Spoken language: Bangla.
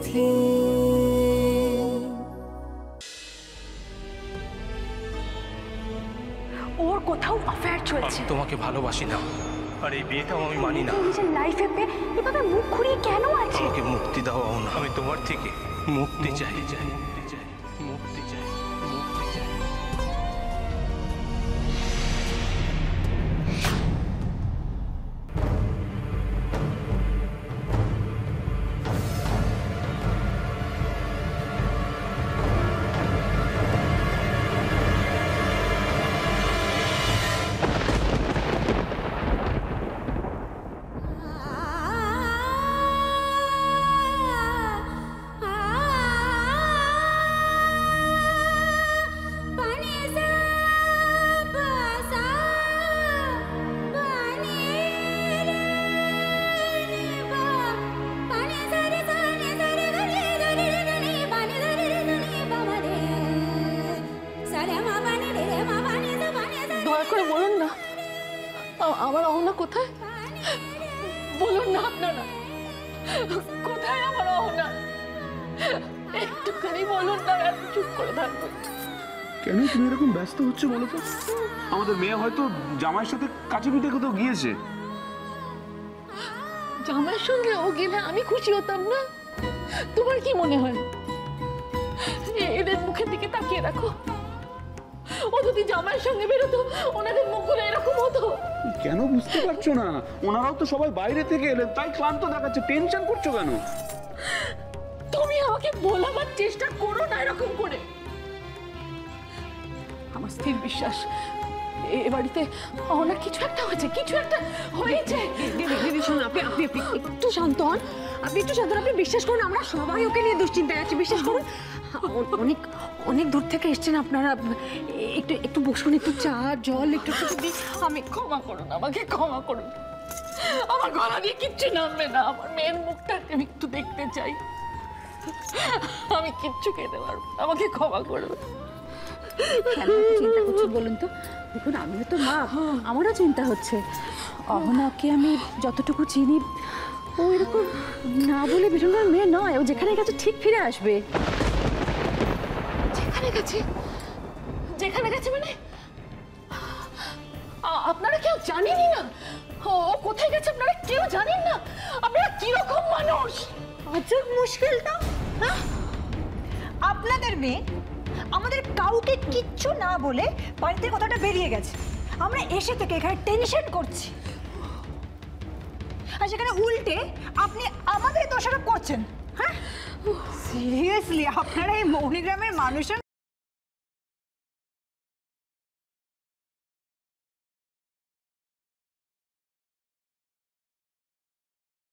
তিথি। ওর কোথাও অ্যাফেয়ার চলছে। তোমাকে ভালোবাসি না, আর এই বিয়েটাও আমি মানি না। নিজের লাইফে এভাবে মুখ ঘুরিয়ে কেন আছে? আমাকে মুক্তি দাও না, আমি তোমার থেকে মুক্তি চাই, মুক্তি চাই, মুক্তি চাই, মুক্তি চাই। দয়া করে বলুন না আমার অহনা কোথায়? বলুন না আপনারা, কোথায় আমার অহনা? একটুখানি বলুন না, চুপ করে থাকবো। কেন তুমি এরকম ব্যস্ত হচ্ছে বলো তো? আমাদের মেয়ে হয়তো জামাইয়ের সাথে কাছে পিঠে কোথাও গিয়েছে। জামাইয়ের সঙ্গে ও গেলে আমি খুশি হতাম না? তোমার কি মনে হয়? এদের মুখের দিকে তাকিয়ে রাখো, ও যদি জামাইয়ের সঙ্গে বেরোতো ওনাদের মুখগুলো এরকম হতো। কেন বুঝতে পারছো না? ওনারাও তো সবাই বাইরে থেকে এলেন, তাই ক্লান্ত দেখাচ্ছে। টেনশন করছো কেন? তুমি আমাকে বলাবার চেষ্টা করো না এরকম করে। আমার স্থির বিশ্বাস এ বাড়িতে অনেক কিছু একটা হয়েছে, কিছু একটা হয়েছে। দিদি শুনুন, আপনি আপনি আপনি একটু শান্ত হন, আপনি একটু শান্ত হন। আপনি বিশ্বাস করুন, আমরা সবাই ওকে নিয়ে দুশ্চিন্তায় আছি, বিশ্বাস করুন। অনেক অনেক দূর থেকে এসেছেন আপনারা, একটু একটু বসুন, একটু চা জল একটু দিই। আমি ক্ষমা করুন, আমাকে ক্ষমা করুন। আমার গলা দিয়ে কিচ্ছু নামবে না, আমার মেয়ের মুখটা আমি একটু দেখতে চাই। আমি কিচ্ছু খেতে পারবো না, আমাকে ক্ষমা করুন। কেন এত চিন্তা করছেন বলুন তো? দেখুন, আমিও তো মা, আমারও চিন্তা হচ্ছে। অহনাকে আমি যতটুকু চিনি, ও এরকম না বলে বেরোনোর মেয়ে নয়। ও যেখানে গেছে ঠিক ফিরে আসবে। যেখানে গেছে, যেখানে গেছে মানে আপনারা কেউ জানেনই না ও কোথায় গেছে? আপনারা কেউ জানেন না? আপনারা কিরকম মানুষ? আজব মুশকিল তো। আপনাদের মেয়ে আমাদের কাউকে কিচ্ছু না বলে বাড়িতে কথাটা বেরিয়ে গেছে। আমরা এসে থেকে এখানে টেনশন করছি, আর সেখানে উল্টে আপনি আমাদের দোষারোপ করছেন। হ্যাঁ, সিরিয়াসলি আপনারা এই মৌনিগ্রামের মানুষের